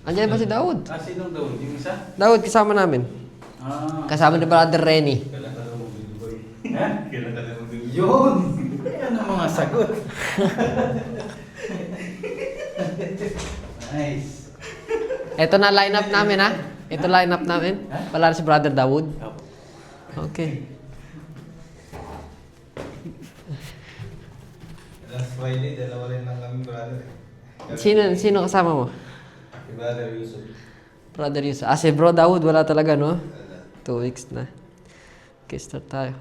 Andiyan ba si Daud? Sinong daw? Yung isa? Daud, kasama namin. Kasama ni Brother Renny. Kailan ka daw mag-dudugoy? Ha? Kailan ka daw mag-dudugoy? Yun! Yan ang mga sagot. Nice. Ito na lineup namin, ha? Ito lineup namin. Wala na si Brother Daud. Okay. Last Friday, dalawa rin lang kami, brother. Sino kasama mo? Si Brother Yusuf. Brother Yusuf. Si Bro Daud, wala talaga, no? 2 weeks na. Okay, start tayo.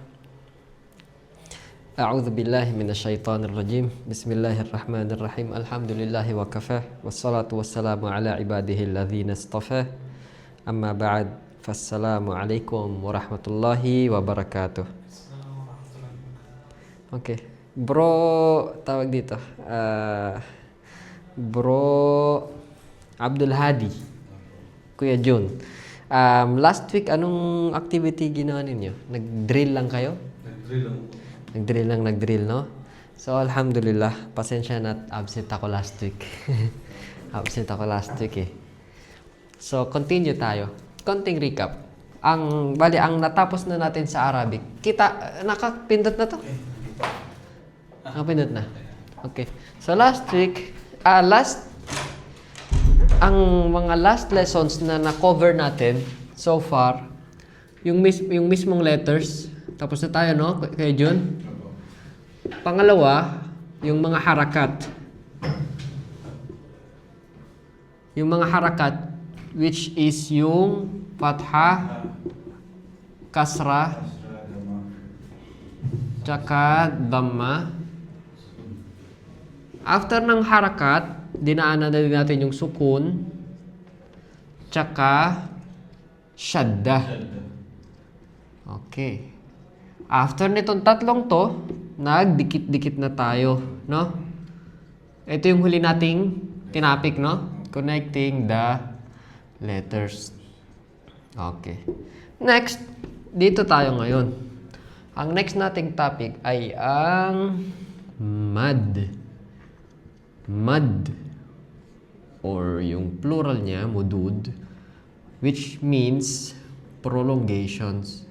أعوذ بالله من الشيطان الرجيم بسم الله الرحمن الرحيم الحمد لله وكفاه والصلاة والسلام على عباده الذين اصطفاه أما بعد فالسلام عليكم ورحمة الله وبركاته. Okay. Bro, tawag dito. Bro Abdul Hadi. Kuya Jun. Last week, anong activity ginawa ninyo? Nag-drill lang kayo? Nag-drill lang. Nag-drill, no? So, alhamdulillah, pasensya na absent ako last week. Absent ako last week, eh. So, continue tayo. Konting recap. Ang natapos na natin sa Arabic. Nakapindot na to? Nakapindot na. Okay. So, last week, ang mga last lessons na na-cover natin so far, yung mismong letters. Tapos na tayo, no? Kay Jun. Pangalawa, yung mga harakat. Yung mga harakat, which is yung fatha, kasra, tsaka dhamma. After ng harakat, dinaanan na din natin yung sukun, tsaka shadda. Okay. After nitong tatlong to, nagdikit-dikit na tayo, no? Ito yung huli nating tinapik, no? Connecting the letters. Okay. Next, dito tayo ngayon. Ang next nating topic ay ang mad. Mad. Or yung plural niya, mudud, which means prolongations.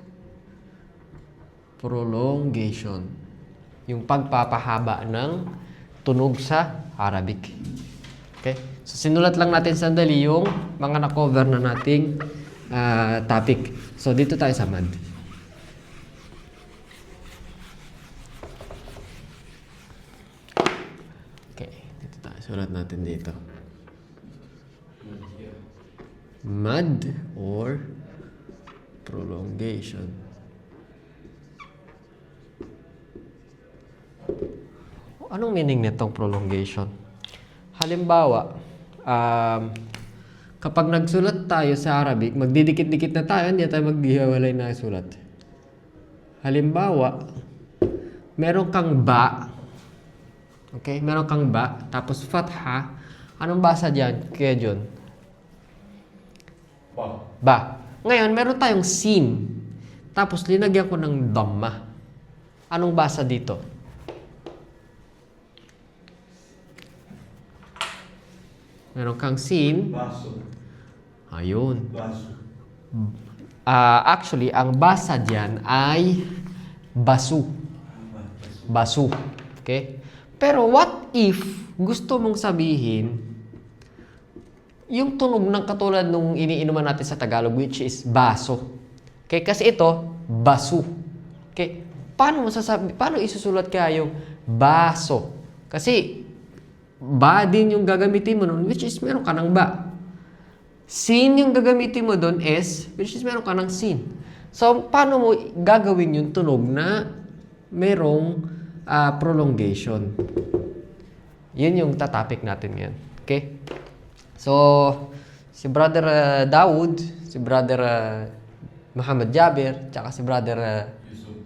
Prolongation. Yung pagpapahaba ng tunog sa Arabic. Okay? So, sinulat lang natin sandali yung mga na-cover na nating topic. So, dito tayo sa mad. Okay. Dito tayo. Sulat natin dito. Mad or prolongation. Anong meaning nitong prolongation? Halimbawa, kapag nagsulat tayo sa Arabic, magdidikit-dikit na tayo, hindi tayo maghiwalay na sulat. Halimbawa, meron kang ba, okay? Meron kang ba, tapos fatha. Anong basa dyan, Kuya John? Ba. Ngayon, meron tayong sin. Tapos, linagyan ko ng dhamma. Anong basa dito? Meron kang sin. Baso. Ayun. Baso. Actually, ang basa dyan ay basu. Basu. Okay? Pero what if gusto mong sabihin yung tunog ng katulad nung iniinuman natin sa Tagalog, which is baso. Okay? Kasi ito, basu. Okay? Paano isusulat kaya yung baso? Kasi ba din yung gagamitin mo nun, which is meron ka ng ba. Sin yung gagamitin mo dun is, which is meron ka ng sin. So, paano mo gagawin yung tunog na merong prolongation? Yun yung tatapik natin ngayon. Okay? So, si Brother Daud, si Brother Muhammad Jabir, tsaka si Brother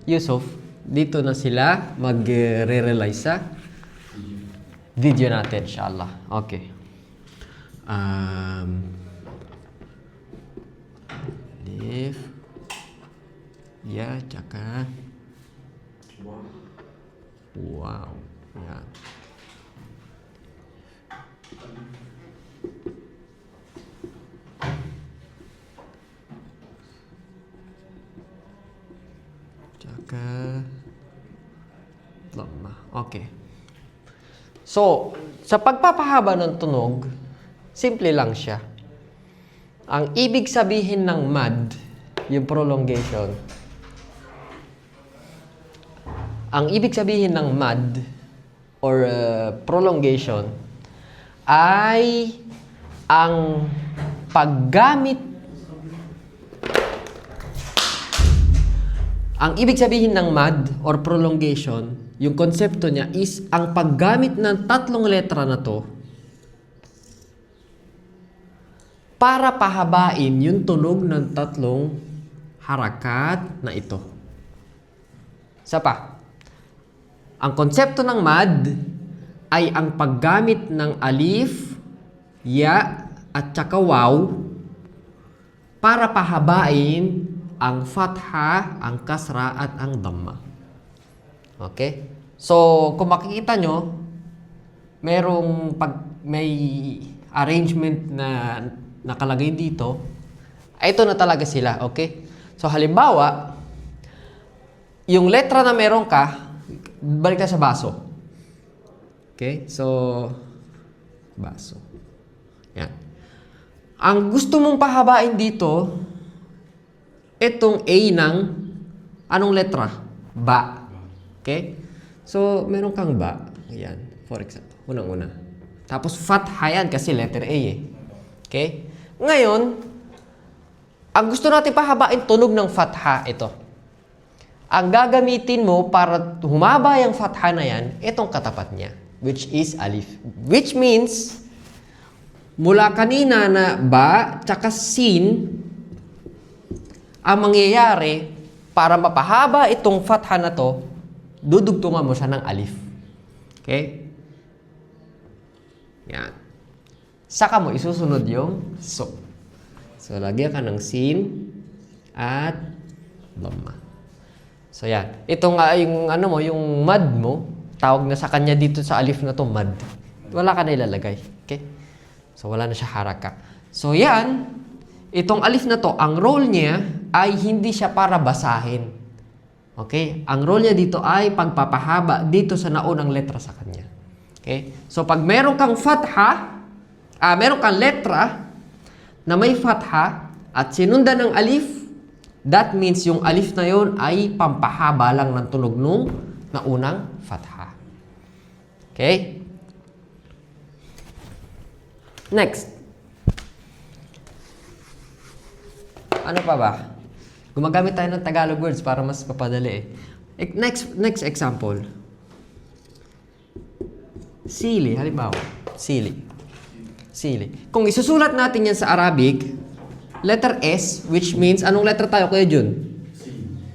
Yusuf, dito na sila magre-realize sa video natin, inshallah. Okay. Alif. Ya, tsaka. Wow. Yan. So, sa pagpapahaba ng tunog, simple lang siya. Ang ibig sabihin ng mad, yung prolongation, ang ibig sabihin ng mad or prolongation ay ang paggamit. Ang ibig sabihin ng mad or prolongation, yung konsepto niya is ang paggamit ng tatlong letra na to para pahabain yung tunog ng tatlong harakat na ito. Isa pa. Ang konsepto ng mad ay ang paggamit ng alif, ya, at saka waw para pahabain ang fatha, ang kasra, at ang dhamma. Okay? So, kung makikita nyo, may arrangement na nakalagay dito. Ito na talaga sila. Okay? So, halimbawa, yung letra na meron ka, balik na sa baso. Okay? So, baso. Yan. Ang gusto mong pahabain dito, itong A ng anong letra? Ba. Okay? So, meron kang ba. Ayan. For example, unang-una. Tapos, fatha yan kasi letter A eh. Okay? Ngayon, ang gusto natin pahabain, tunog ng fatha, ito. Ang gagamitin mo para humaba yung fatha na yan, itong katapat niya, which is alif. Which means, mula kanina na ba, tsaka sin, ang mangyayari, para mapahaba itong fatha na to, dudugtungan mo siya ng alif. Okay? Yan. Saka mo isusunod yung so. So, lagyan ka ng sin at dhamma. So, yan. Ito nga yung, yung mad mo, tawag na sa kanya dito sa alif na to, mad. Wala ka na ilalagay. Okay? So, wala na siya haraka. So, yan. Itong alif na to, ang role niya ay hindi siya para basahin. Okay? Ang role niya dito ay pagpapahaba dito sa naunang letra sa kanya. Okay? So, pag meron kang fatha, meron kang letra na may fatha at sinundan ng alif, that means yung alif na yon ay pampahaba lang ng tunog nung naunang fatha. Okay? Next. Ano pa ba? Gumagamit tayo ng Tagalog words para mas papadali eh. Next example. Sili, halimbawa. Sili. Kung isusulat natin yan sa Arabic, letter S, which means, anong letter tayo, Kuya Jun?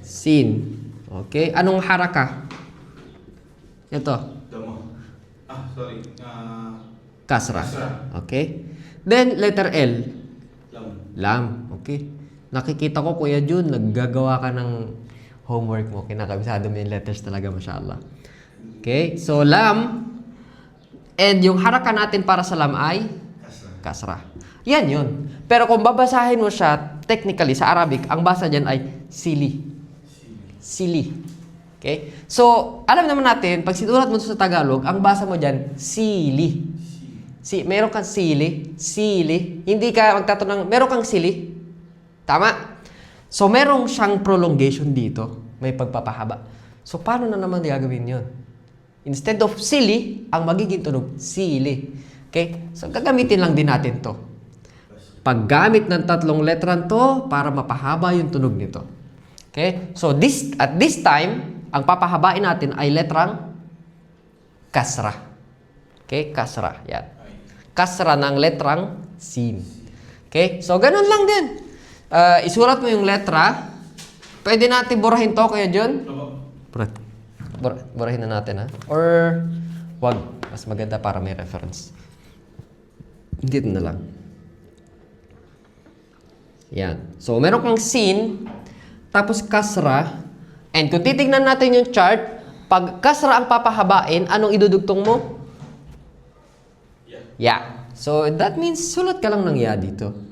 Sin. Okay? Anong haraka? Ito. Damo. Sorry. Kasra. Okay? Then, letter L. Lam. Okay? Nakikita ko, Kuya Jun, naggagawa ka ng homework mo. Kinakabisado mo yung letters talaga, mashallah. Okay? So, lam. And yung haraka natin para sa lam ay? Kasra. Yan yun. Pero kung babasahin mo siya, technically, sa Arabic, ang basa dyan ay sili. Sili. Okay? So, alam naman natin, pag sinulat mo sa Tagalog, ang basa mo dyan, sili. Meron kang sili. Hindi ka magtatanong, meron kang sili. Tama? So, merong siyang prolongation dito. May pagpapahaba. So, paano na naman gagawin yun? Instead of sili, ang magiging tunog, sili. Okay? So, gagamitin lang din natin to. Paggamit ng tatlong letran to para mapahaba yung tunog nito. Okay? So, at this time, ang papahabain natin ay letrang kasra. Okay? Kasra. Yan. Kasra ng letrang sin. Okay? So, ganun lang din. Isulat mo yung letra. Pwede natin burahin to, Kuya John? Burahin na natin, ha? Or, wag. Mas maganda para may reference. Dito na lang. Yan. So, meron kang sin, tapos kasra. And kung titignan natin yung chart, pag kasra ang papahabain, anong idudugtong mo? Ya. So, that means sulat ka lang ng ya dito.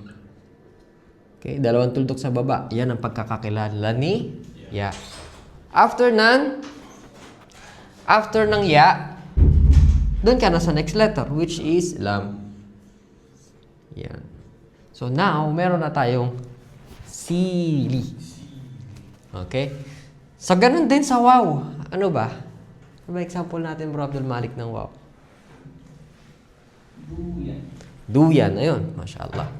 Okay, dalawang tuldok sa baba. Yan ang pagkakakilala ni ya. After ng ya, Doon ka na sa next letter, which is lam. Yan. So now, meron na tayong sili. Okay? So, ganun din sa wow. Ano ba? Ano ba example natin, Bro Abdul Malik, ng wow? Duyan. Duyan. Ayun. Mashallah.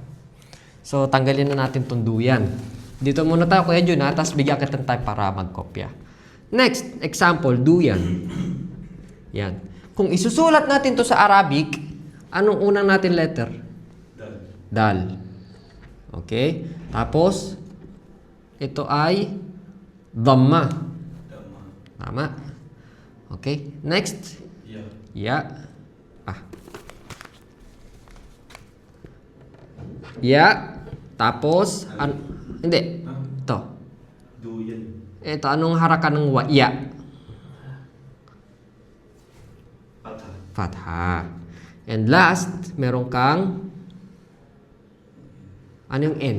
So, tanggalin na natin itong duyan. Dito muna tayo, Kuya Jun, ha? Tapos bigyan kita ng time para magkopya. Next, example, duyan. Yan. Kung isusulat natin to sa Arabic, anong unang natin letter? Dal. Dal. Okay? Tapos, ito ay dhamma. Tama. Tama. Okay? Next. Ya. Ya. Ah. Ya. Tapos, hindi. Ito. Duyan. Ito, anong harakan ng wa? Ya. Patha. Fatha. And last, meron kang ano yung N?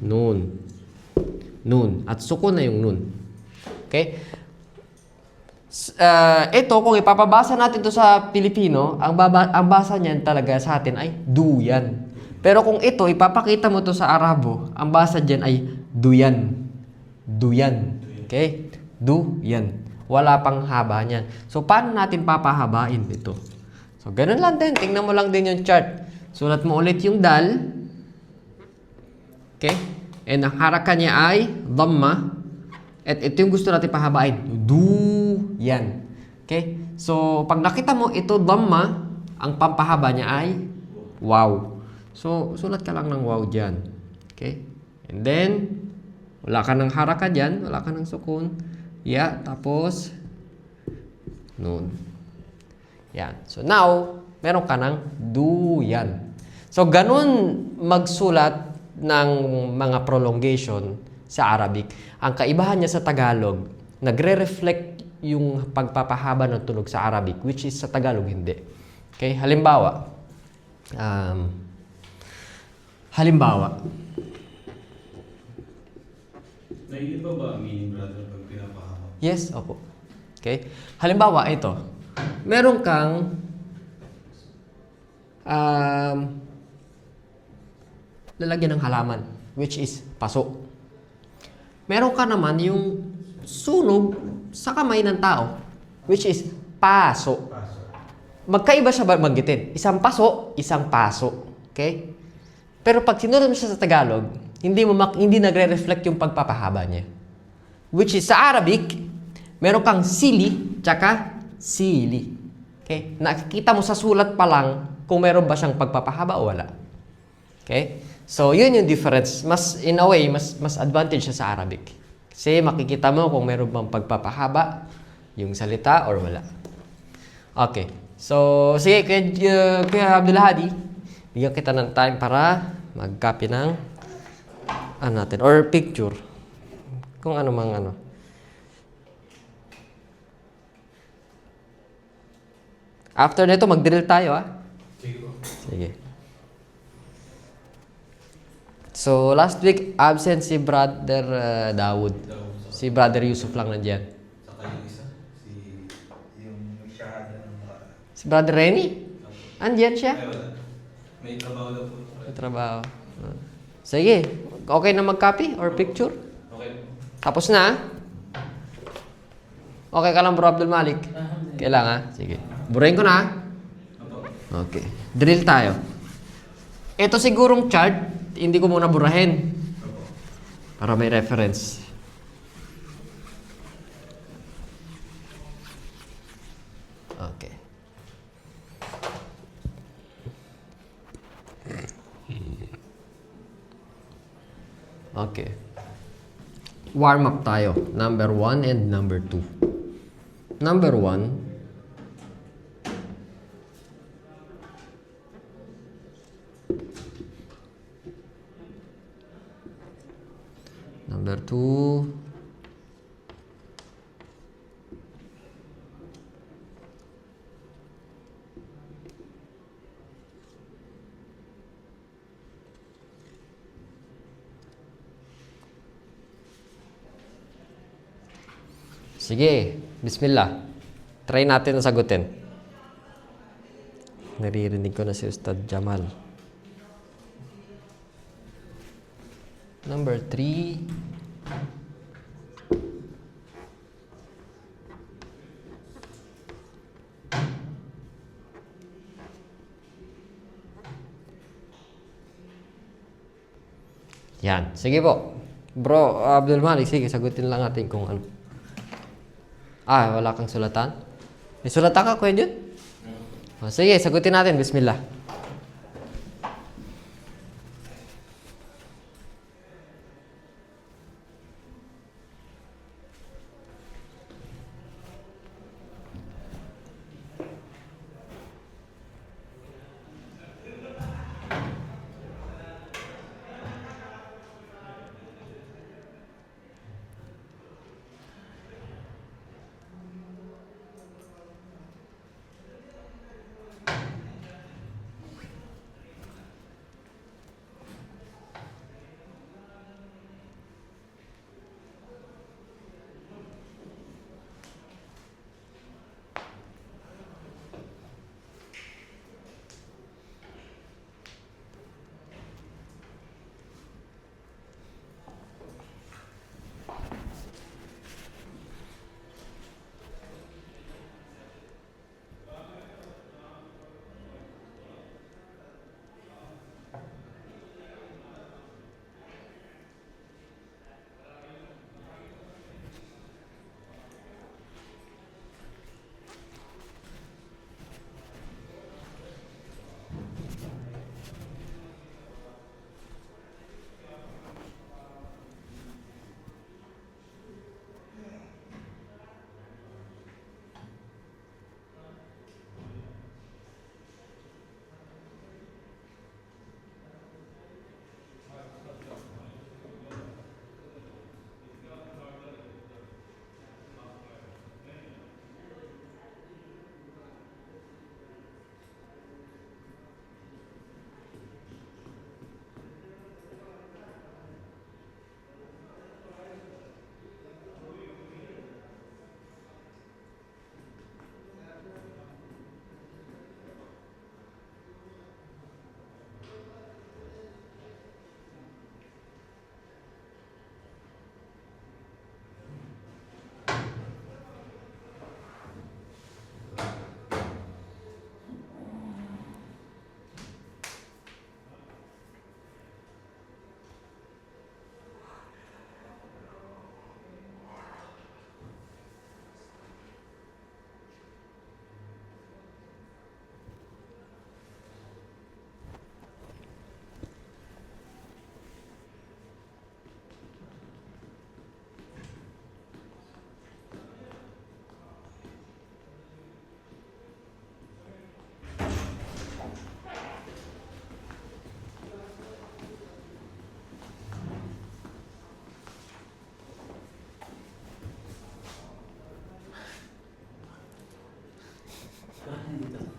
Nun. Nun. At sukun na yung nun. Okay? Ito, kung ipapabasa natin to sa Pilipino, ang basa niyan talaga sa atin ay duyan. Pero kung ito, ipapakita mo to sa Arabo, ang basa diyan ay duyan. Duyan. Okay? Duyan. Wala pang haba niyan. So, paano natin papahabain ito? So, ganun lang din. Tingnan mo lang din yung chart. Sulat mo ulit yung dal. Okay? And ang harakan niya ay dhamma. At ito yung gusto natin pahabain. Du-yan. Okay? So, pag nakita mo ito dhamma, ang pampahaba niya ay wow. So, sulat ka lang ng wow dyan. Okay? And then, wala ka ng haraka dyan. Wala ka ng sukun. Ya, tapos nun. Yan. So, now, meron ka ng duyan. So, ganun magsulat ng mga prolongation sa Arabic. Ang kaibahan niya sa Tagalog, nagre-reflect yung pagpapahaba ng tunog sa Arabic, which is sa Tagalog hindi. Okay? Halimbawa, Naiiba ba ang meaning, brother, pag pinapahaba? yes, opo. Okay? Halimbawa, ito. Meron kang lalagyan ng halaman, which is paso. Meron ka naman yung sunog sa kamay ng tao, which is paso. Paso. Magkaiba siya banggitin. Isang paso, isang paso. Okay? Pero pag sinunod mo siya sa Tagalog, hindi nagre-reflect yung pagpapahaba niya. Which is sa Arabic, meron kang sili, tsaka sili. Okay? Nakikita mo sa sulat pa lang kung meron ba siyang pagpapahaba o wala. Okay? So, yun yung difference. In a way, mas advantage siya sa Arabic. Kasi makikita mo kung meron bang pagpapahaba yung salita or wala. Okay. So, sige, Kuya Abdul Hadi, bigyan kita ng time para mag-copy ng natin, or picture. Kung ano mang ano. After nito, mag-drill tayo, Sige po. Sige. So, last week, absent si Brother Dawood. Si Brother Yusuf lang nandiyan. Saka yung isa, yung shahada ng mga... Si Brother Renny? Andiyan siya? Ay, wala. May trabaho daw po. May trabaho. Sige. Okay na mag-copy or picture? Okay. Tapos na? Okay ka lang, Bro Abdul Malik? Kailangan? Sige. Burahin ko na. Opo. Okay. Drill tayo. Ito sigurong chart, hindi ko muna burahin. Opo. Para may reference. Okay. Okay. Warm up tayo. Number 1 and number 2. Number 1. Number 2. Sige, bismillah. Try natin na sagutin. Naririnig ko na si Ustad Jamal. Number 3. Yan. Sige po. Bro, Abdul Malik, sige, sagutin lang natin kung ano. Wala kang sulatan? May sulatan ka, Kuya Jun? Sige, sagutin natin. Bismillah.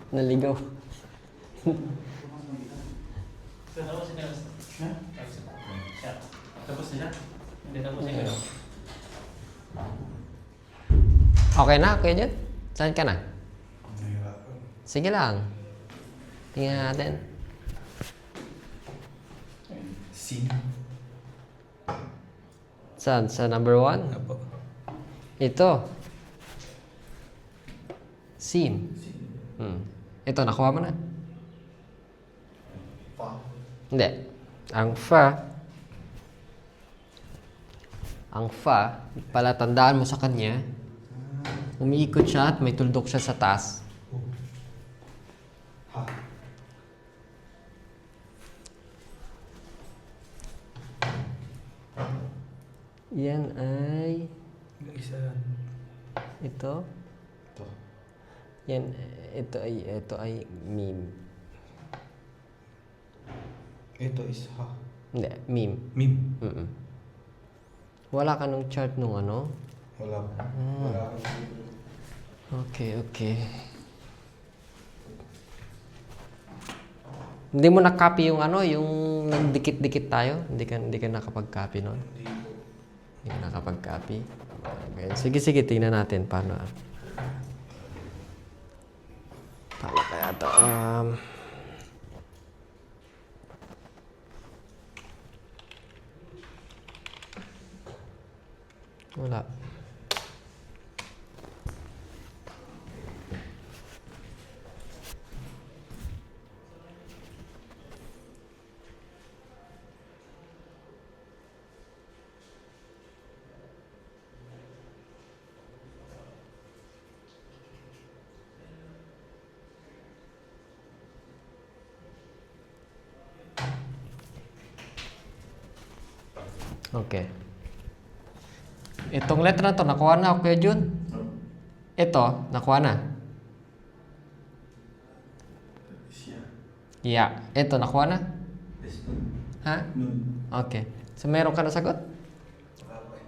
Naligaw. Tapos na siya? Hindi tapos na siya. Okay na, Kuya Jun? Saan ka na? Nahihirapan. Sige lang. Tingnan natin. Sin. Saan? Sa number 1? Apo. Ito. Sin. Ito, nakuha mo na? Pa. Hindi. Ang fa, palatandaan mo sa kanya, umiikot siya at may tuldok siya sa taas. Ha. Yan ay... Yung isa. Ito. Ito. Yan, ito ay meme. Ito is ha. Hindi, meme. Mim. Wala ka nung chart nung ano? Wala pa. Wala pa. Okay. Hindi mo na-copy yung ano, yung nagdikit-dikit tayo? Hindi ka nakapag-copy nun? Hindi po. Hindi ka nakapag-copy? Okay. Sige, tingnan natin paano. Tama kaya to. Wala. Okay. Itong letra na to, nakuha na ako, Kuya Jun. Ito, nakuha na. Siya. Yeah. Ito, nakuha na. Yes. Ha? Nun. Okay. So, meron ka na sagot? Okay.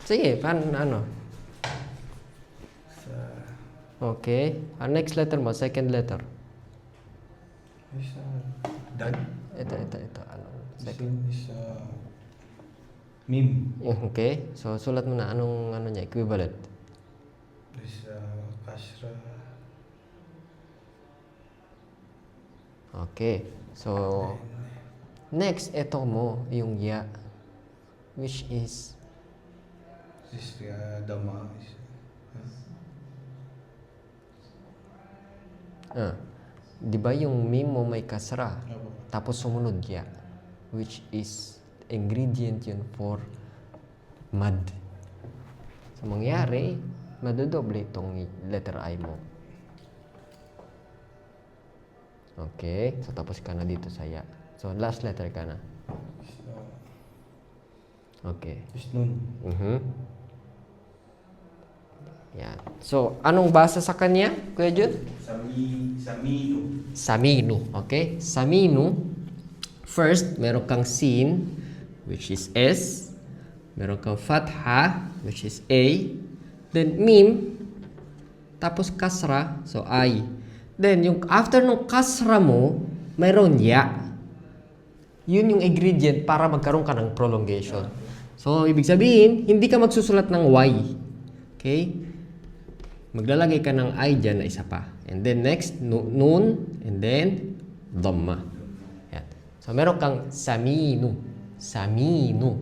Sige, ano? Sa... Okay. Ang next letter mo, second letter. Sa... Dan. Ito. Ano? Second is meme. Okay. So, sulat mo na anong ano niya, equivalent. Is kasra. Okay. So, next, ito mo, yung ya. Which is, Is dama. Is... di ba yung meme mo may kasra? Apo. Tapos sumunod ya. Which is, ingredient yun for mad. So, mangyari, madodoble itong letter I mo. Okay. So, tapos ka na dito sa ya. So, last letter ka na. Is Okay. is nun. Yan. So, anong basa sa kanya, Kuya Jun? Samino. Saminu. Okay? Saminu. First, meron kang sin, which is S. Meron kang fatha, which is A. Then, mim. Tapos, kasra. So, I. Then, yung after nung kasra mo, mayroon ya. Yun yung ingredient para magkaroon ka ng prolongation. So, ibig sabihin, hindi ka magsusulat ng Y. Okay? Maglalagay ka ng I dyan na isa pa. And then next, nun, and then dhamma. Yan. So, meron kang saminu. Saminu.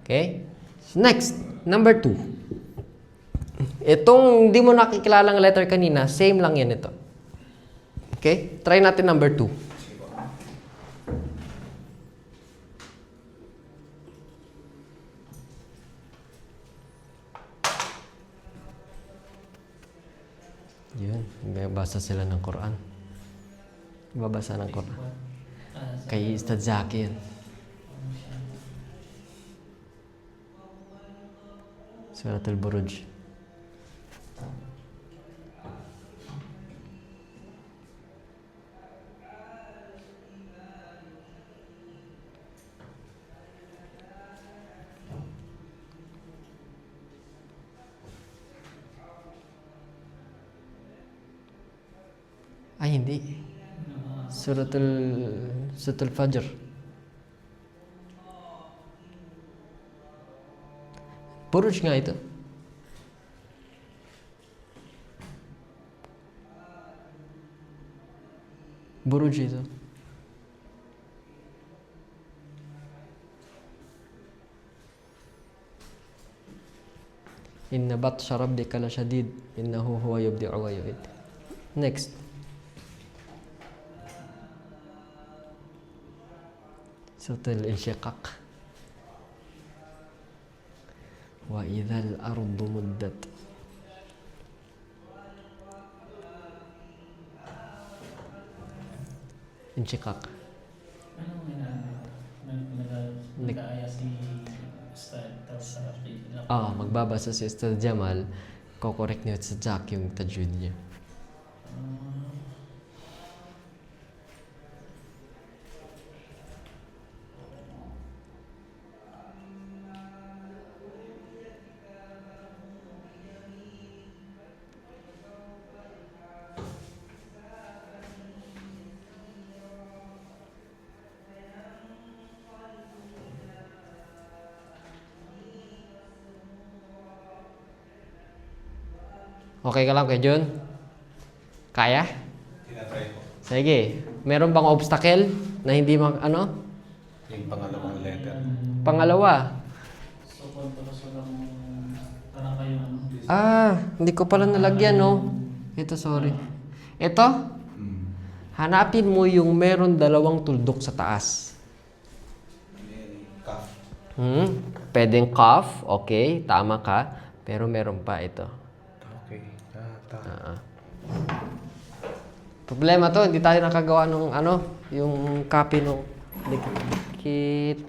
Okay? So, next, number 2. Itong hindi mo nakikilalang letter kanina, same lang yan ito. Okay? Try natin number 2. Yun, nagbabasa sila ng Quran. Nagbabasa ng Quran. Kay Ustad Zakir. Surat al-Buruj. Ay, hindi. Suratul Fajr. Buruj nga ito. Buruj ito. Inna batsha rabbika la shadid. Innahu huwa yubdi'u wa yu'id. Next. Suratul Insyiqaq. Wa idzal ardu muddat. Insyiqaq. Nag-aaya si Ustad tapos sa Magbabasa si Ustad Jamal, kokorek niya sa Jack yung tajwid niya. Okay ka lang kay Jun? Kaya? Tinatry ko. Sige. Meron bang obstacle na hindi ano? Yung pangalawang letter. Pangalawa. So, contours lang parang kayo ano. Hindi ko pala nalagyan, no? Ito, sorry. Ito, hanapin mo yung meron dalawang tuldok sa taas. Cuff. Pwedeng cuff, okay, tama ka. Pero meron pa ito. Okay. Problema to, hindi tayo nakagawa ng ano, yung copy nung dikit.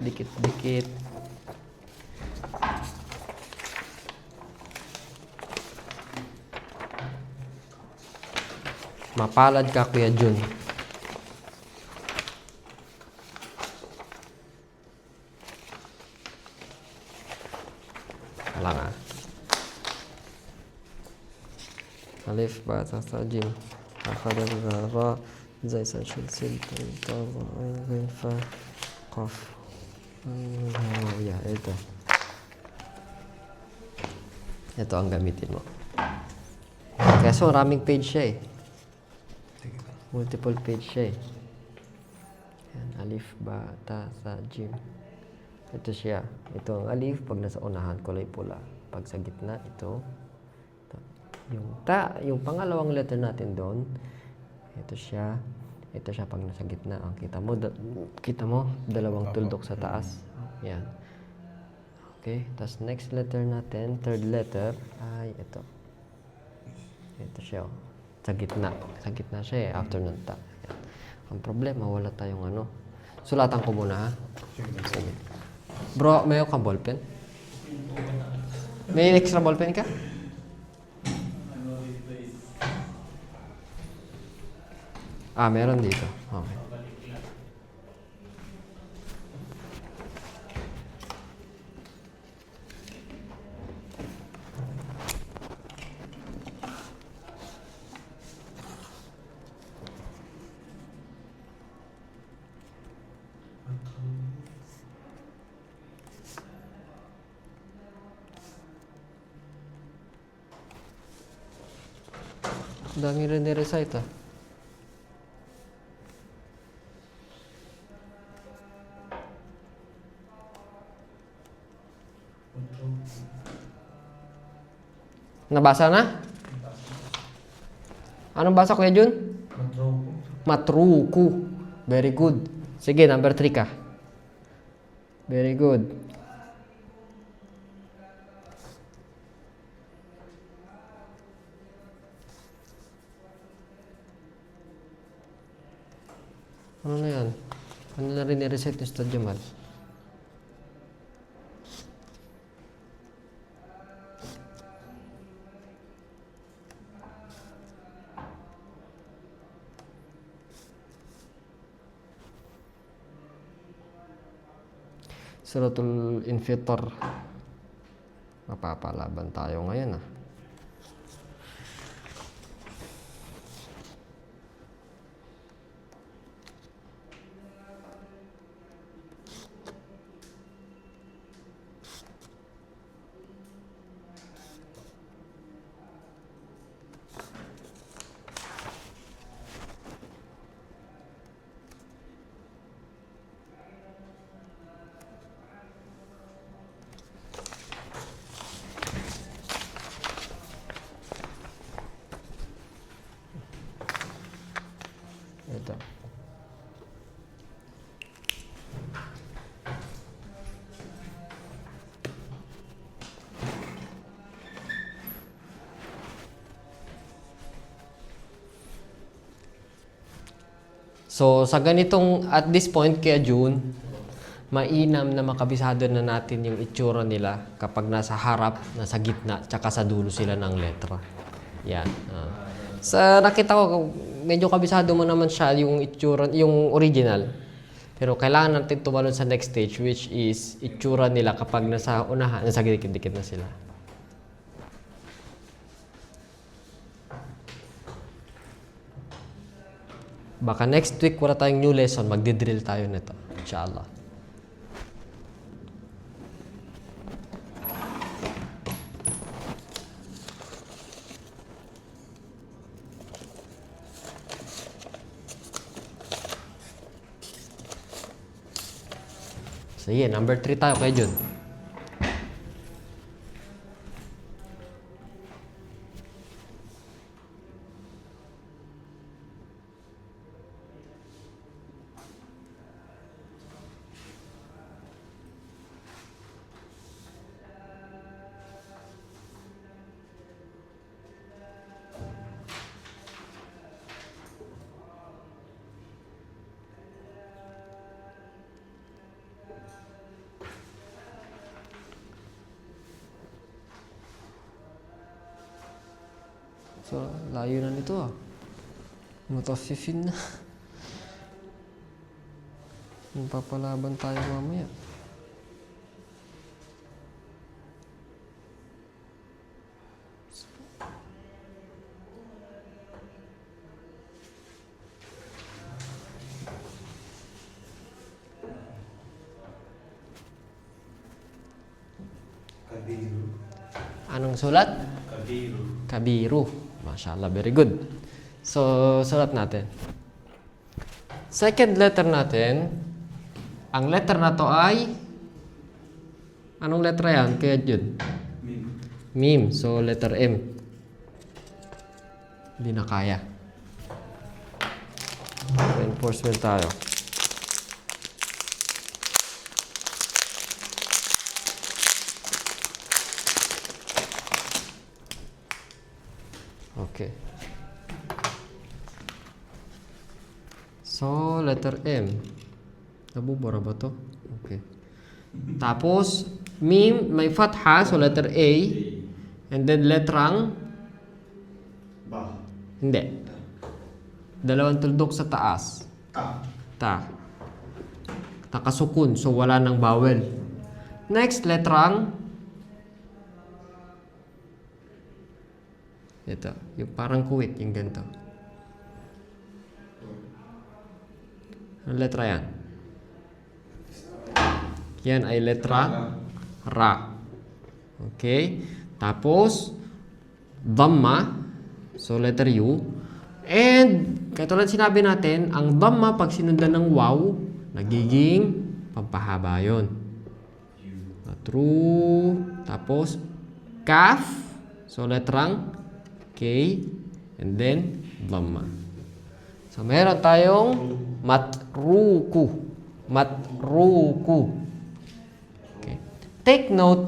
Mapalad ka, Kuya Jun. Wala nga. Alif, bata, tajim. Akadar, ra, zaysan, shilsil, tawa, ayun, fa, qaf. Yeah, ito. Ito ang gamitin mo. Kaso maraming page siya eh. Multiple page siya eh. Yan, alif, ba, ta, sa, jim. Ito siya. Ito ang alif pag nasa unahan, kulay pula. Pag sa gitna, ito. Yung pangalawang letter natin doon, ito siya. Ito siya pag nasa gitna. Ang kita mo, dalawang tuldok sa taas. Yan. Okay, tapos next letter natin, third letter, ay ito. Ito siya. Sa gitna. Sa gitna siya eh, after ng ta. Yan. Ang problema, wala tayong ano. Sulatan ko muna ha. Sige. Bro, may kang ballpen? May extra ballpen ka? Meron dito. Okay. Dami rin ni-recite ah. Nabasa na? Anong basa, Kuya Jun? Matruku. Very good. Sige, number 3 ka. Very good. Ano na yan? Ano na rin i-reset yung Ustad Jamal? Suratul Infitar. Mapapalaban tayo ngayon ah. Ito. So, sa ganitong, at this point, kaya June, mainam na makabisado na natin yung itsura nila kapag nasa harap, nasa gitna, tsaka sa dulo sila ng letra. Yan. Sa nakita ko, medyo kabisado mo naman siya yung itsura, yung original. Pero kailangan natin tumalon sa next stage, which is itsura nila kapag nasa unahan, nasa dikit-dikit na sila. Baka next week wala tayong new lesson, magdi-drill tayo nito. Inshallah. Sige, number 3 tayo kay Jun. So, layo na nito ah. Mutafifin na. Magpapalaban tayo mamaya. Kabiru. Anong sulat? Kabiru. Kabiru. Mashallah, very good. So, sulat natin. Second letter natin, ang letter na to ay, anong letter yan? Kaya yun? Mim. Mim. So, letter M. Hindi na kaya. Reinforcement tayo. Okay. So, letter M. Nabubura ba to? Okay. Tapos, mim, may fatha, so letter A. And then, letrang, Ba. hindi. Dalawang tuldok sa taas. Ta. Ta. Nakasukun, so wala ng vowel. Next, letrang, ito, yung parang kuwit, yung ganito. Ano letra yan? Yan ay letra Ra. Okay? Tapos, Dhamma. So, letter U. And, katulad sinabi natin, ang Dhamma, pag sinundan ng waw, nagiging pampahaba yun. True. Tapos, Kaf. So, letrang K. And then, Dhamma. So, meron tayong matruku. Matruku. Okay. Take note,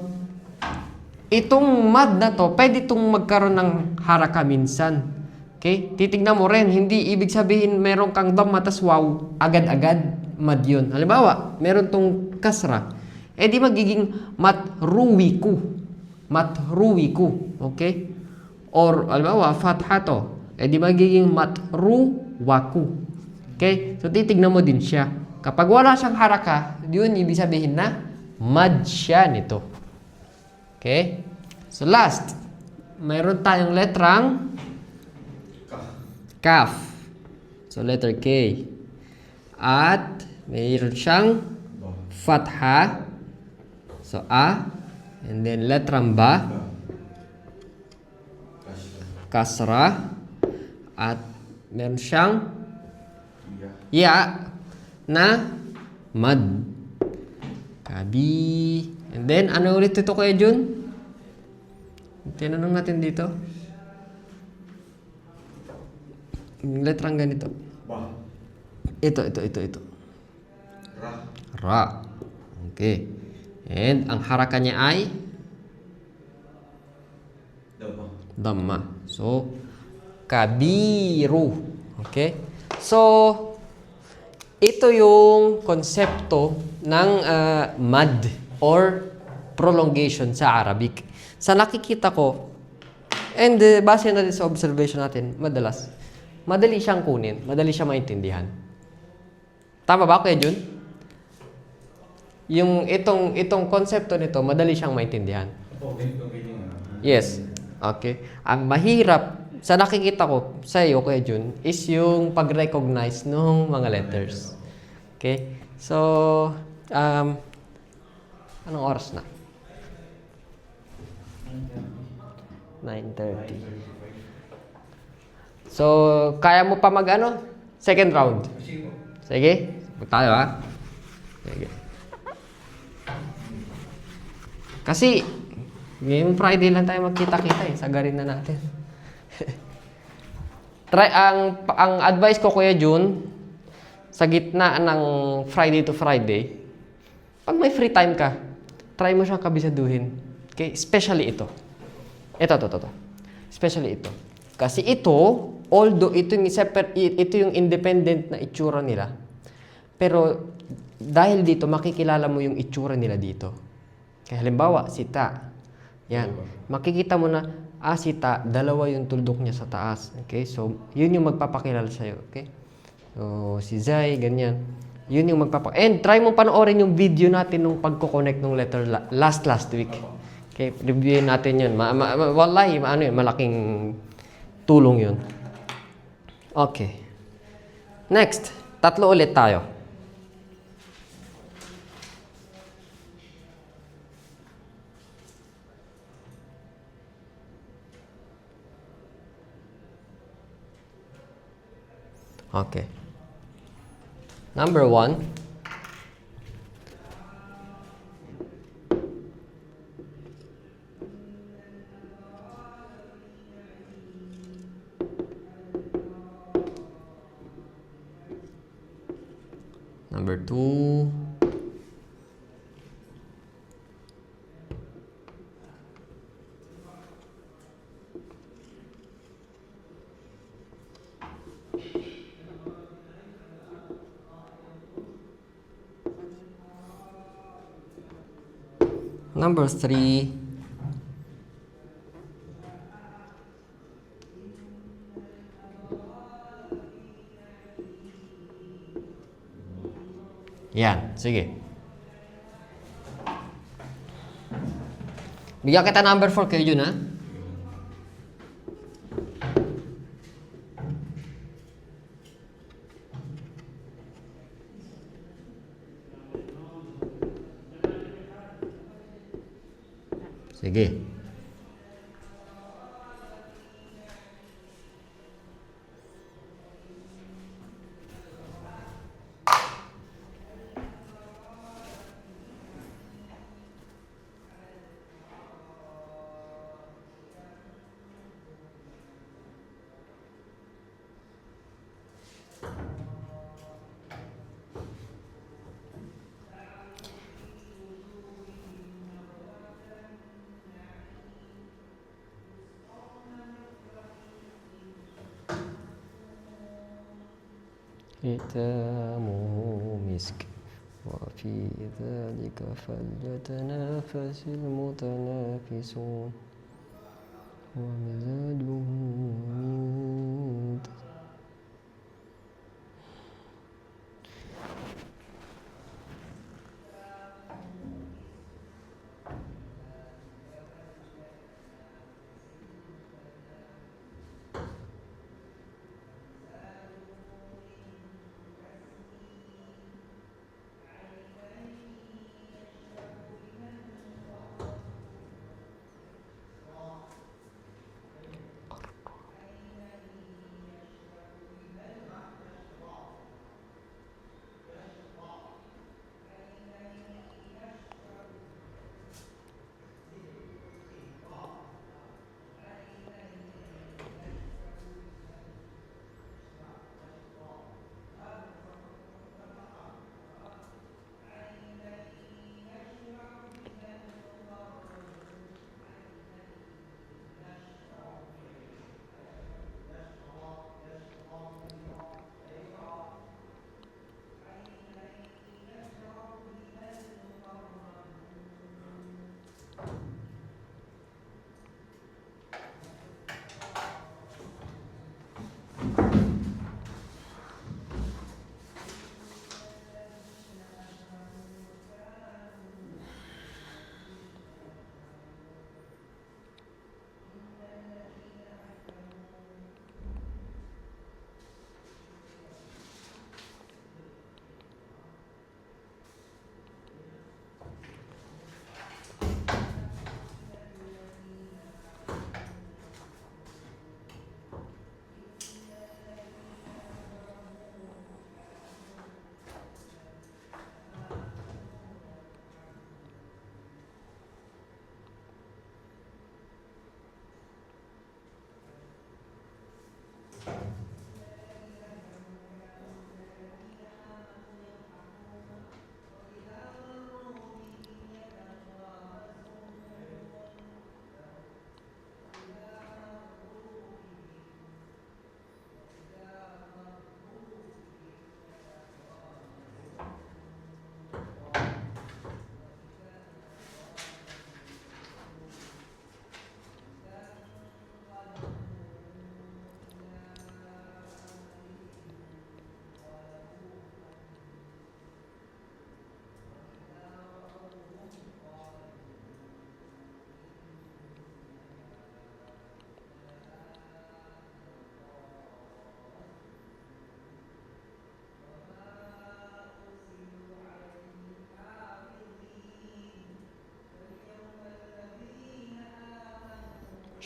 itong mad na to, pwede itong magkaroon ng haraka minsan. Okay? Titignan mo rin, hindi ibig sabihin meron kang dhamma tas wow, agad-agad mad yun. Halimbawa, meron tong kasra. Eh di magiging matruwiku. Matruwiku. Okay? Or, halimbawa, fatha to. Eh di magiging matruwaku. Okay? So, titignan mo din siya. Kapag wala siyang haraka, yun ibig sabihin na mad siya nito. Okay? So, last. Mayroon tayong letrang Kaf. So, letter K. At, mayroon siyang fatha. So, A. And then, letrang Ba. Kasra. At, meron siyang Ya na mad. Kabi. And then, ano ulit ito Kuya Jun? Tinanong natin dito. Yung letrang ganito. Ba. Ito. Ra. Ra. Okay. And, ang haraka niya ay Dama. Dhamma. So, kabiru. Okay? So, ito yung konsepto ng mad or prolongation sa Arabic. Sa nakikita ko, and base na din sa observation natin, madalas, madali siyang kunin, madali siyang maintindihan. Tama ba, Kuya Jun? Yung itong konsepto nito, madali siyang maintindihan. Okay, ganyan nga. Yes. Okay. Ang mahirap sa nakikita ko sa iyo, Kuya Jun, is yung pag-recognize ng mga letters. Okay? So, anong oras na? 9:30. So, kaya mo pa second round? Sige. Tayo ha? Sige. Kasi, ngayong Friday lang tayo magkita-kita sagarin na natin. Ang advice ko, Kuya Jun, sa gitna ng Friday to Friday, pag may free time ka, try mo siyang kabisaduhin. Okay? Especially ito. Ito. Especially ito. Kasi ito, although ito yung independent na itsura nila, pero dahil dito, makikilala mo yung itsura nila dito. Kaya halimbawa, si Ta. Yan. Makikita mo na, si Ta, dalawa yung tuldok niya sa taas. Okay? So, yun yung magpapakilala sa'yo. Okay? So, si Zai, ganyan. Yun yung And try mo panoorin yung video natin nung pagko-connect ng letter last week. Okay? Reviewin natin yun. Wallahi, malaking tulong yun. Okay. Next. 3 ulit tayo. Okay. Number 1. Number 2. Number 3. Yan, sige. Bigyan kita number 4 kayo yun, ha? Sige. ختامه مسك وفي ذلك فليتنافس المتنافسون ومزاجه من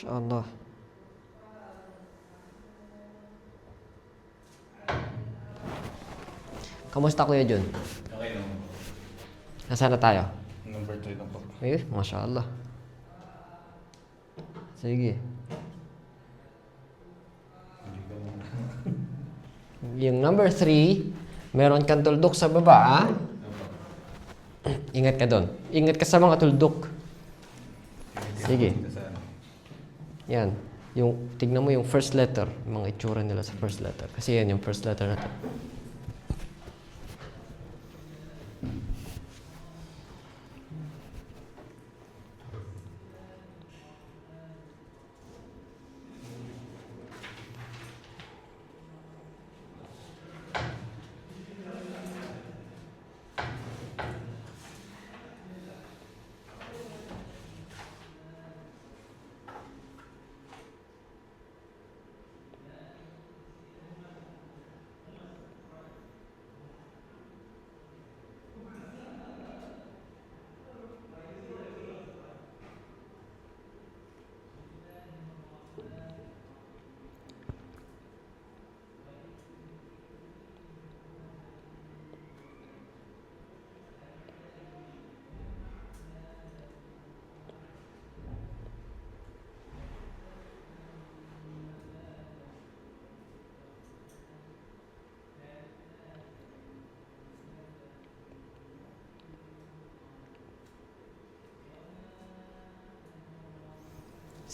Inshallah. Kamusta Kuya Jun? Okay naman. Nasaan na tayo? Number 3 na po. Eh, mashallah. Sige. Yung number 3, meron kang tuldok sa baba, ah? Ingat ka doon. Ingat ka sa mga tuldok. Sige. Yan. Yung, tignan mo yung first letter. Yung mga itsura nila sa first letter. Kasi yan yung first letter natin.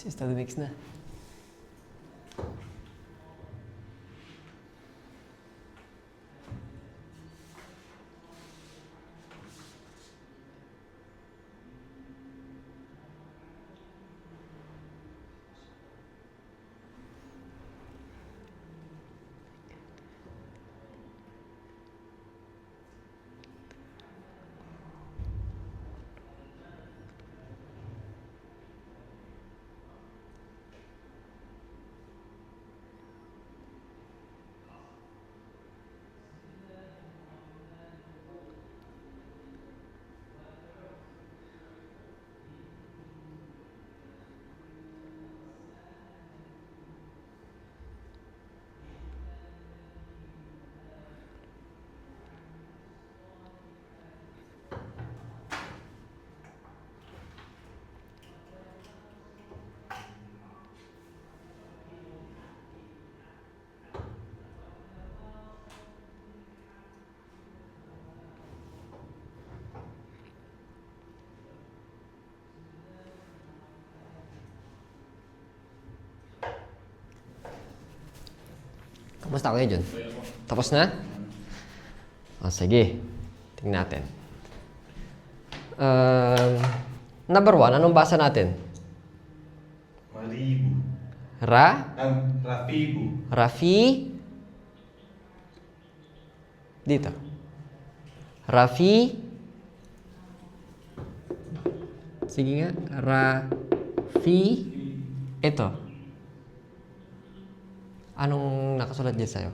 Está de mix na. Kamusta Kuya Jun? Tapos na? O, sige. Tingnan natin. Number 1, anong basa natin? Maribu. Rafibu. Rafi. Dito. Rafi. Sige nga. Rafi. Ito. Anong nakasulat dyan sa'yo?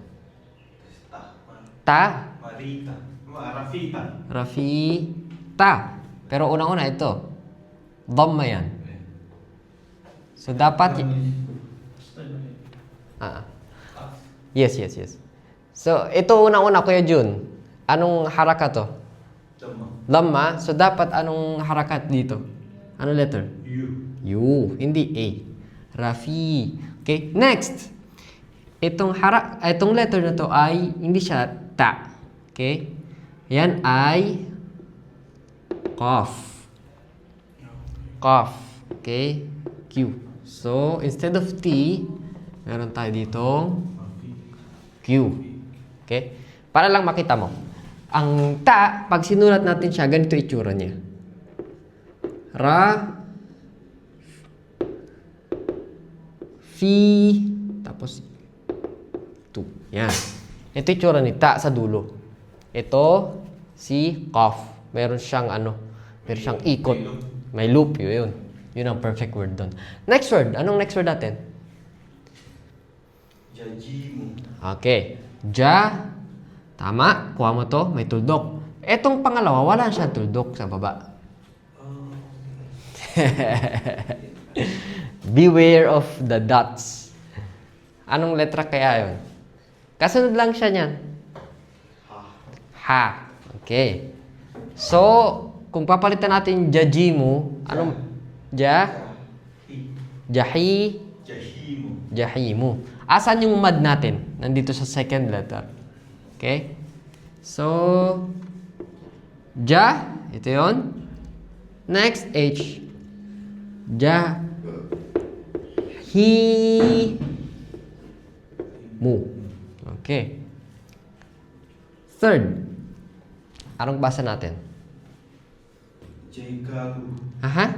Ta. Marita. Rafita. Rafita. Pero unang-una ito. Dhamma yan. So, dapat... Yes. So, ito unang-una, Kuya Jun. Anong harakat to? Dhamma. So, dapat anong harakat dito? Anong letter? U. Hindi A. Rafi. Okay? Next. Itong letter na to ay hindi siya ta. Okay? Yan ay Qaf. Qaf. Okay? Q. So, instead of T, meron tayo ditong Q. Okay? Para lang makita mo. Ang ta, pag sinulat natin siya, ganito itsura niya. Fi, tapos 2. Yan. Ito yung tsura ni ta sa dulo. Ito, si Qaf. Meron siyang meron siyang ikot. May loop. Yun. Yun ang perfect word doon. Next word. Anong next word natin? Jajimu. Okay. Ja. Tama. Kuha mo to. May tuldok. Etong pangalawa, wala siyang tuldok sa baba. Beware of the dots. Anong letra kaya yun? Kasunod lang siya niyan. Ha. Okay. So, kung papalitan natin jajimu, anong jahi, Jahimu. jahimu. Asan yung mad natin? Nandito sa second letter. Okay? So, ito yon. Next, H. Mu. Okay. Third. Anong basa natin? Jikaru. Aha?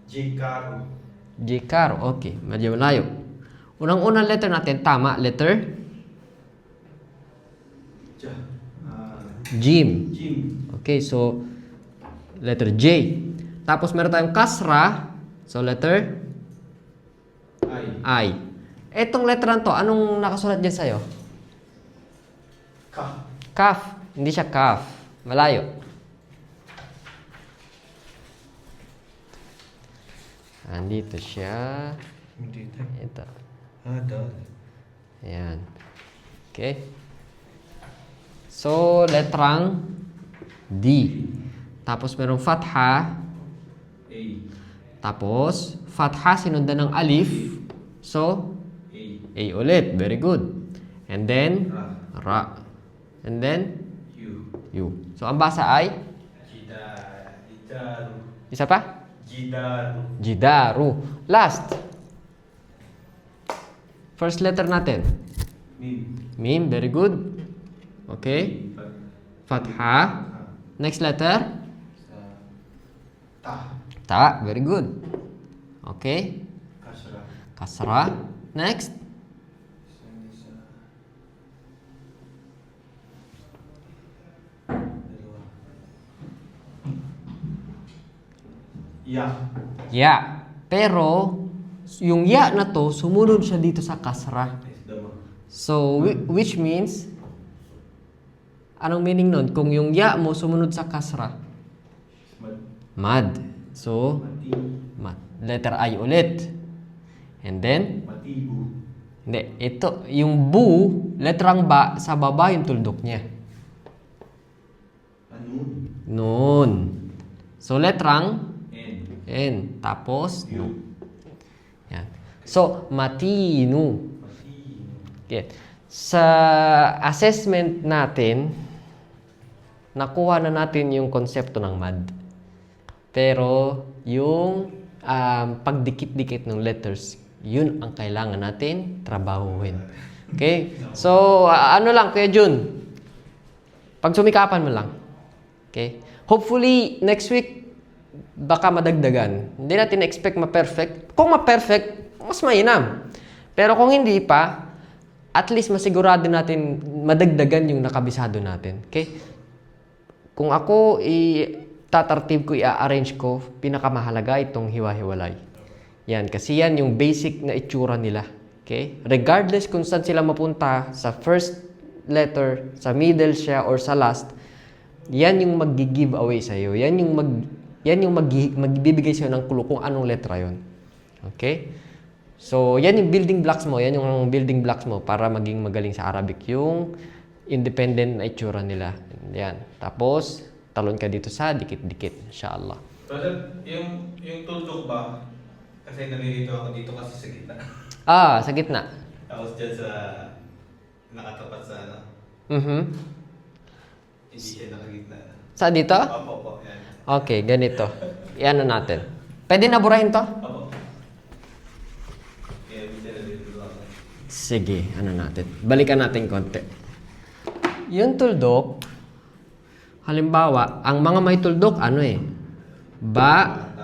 Jikaru. Jikaro. Okay. Medyo malayo. Unang-unang letter natin, tama. Letter? Jim. Jim. Okay, so letter J. Tapos meron tayong kasra. So letter I. Etong letter to, anong nakasulat dyan sa'yo? Ka. Kaf. Hindi siya kaf. Malayo. Andito siya. Ito. Dal. Ayan. Okay. So, letrang D. Tapos merong fatha. A. Tapos, fatha sinundan ng alif. So, A ulit. Very good. And then, Ra. And then, U. So, ang basa ay? Jidaru. Isa pa? Jidaru. Jidaru. Last. First letter natin. Mim. Mim. Very good. Okay. Fatha. Next letter? Ta. Ta. Very good. Okay. Kasra. Kasra. Next. Ya. Ya. Pero, yung ya na to, sumunod siya dito sa kasra. So, which means, anong meaning nun? Kung yung ya mo sumunod sa kasra, mad. So, Mati. mad. Letter I ulit. And then, Matibu. hindi. Ito, yung bu, letrang ba, sa baba yung tuldok niya. Anun. Nun. So, letrang N. N. Tapos, U. yan. So, matinu. Mati. Okay. Sa assessment natin, nakuha na natin yung konsepto ng mad. Pero, yung pagdikit-dikit ng letters, yun ang kailangan natin trabahuhin. Okay? So, ano lang, Kuya Jun? Pagsumikapan mo lang. Okay? Hopefully, next week, baka madagdagan. Hindi natin expect ma-perfect. Kung ma-perfect, mas mainam. Pero kung hindi pa, at least masigurado natin madagdagan yung nakabisado natin. Okay? Kung ako tatartib ko, i-arrange ko, pinakamahalaga itong hiwa-hiwalay. Yan, kasi yan yung basic na itsura nila. Okay? Regardless kung saan sila mapunta, sa first letter, sa middle siya, or sa last, yan yung mag-give away sa'yo. Yan yung magbibigay sa'yo ng clue kung anong letra yon. Okay? So, yan yung building blocks mo. Yan yung building blocks mo para maging magaling sa Arabic. Yung independent na itsura nila. Yan. Tapos, talon ka dito sa dikit-dikit. Inshallah. Brother, yung tuldok ba? Kasi nalilito ako dito kasi sa gitna. Sa gitna. Tapos dyan sa nakatapat sa ano. Hindi siya nakagitna. Sa dito? Opo, yan. Okay, ganito. Iano natin. Pwede na burahin to? Opo. Kaya minsan nalilito ako. Sige, ano natin. Balikan natin konti. Yung tuldok, halimbawa, ang mga may tuldok, ano ba,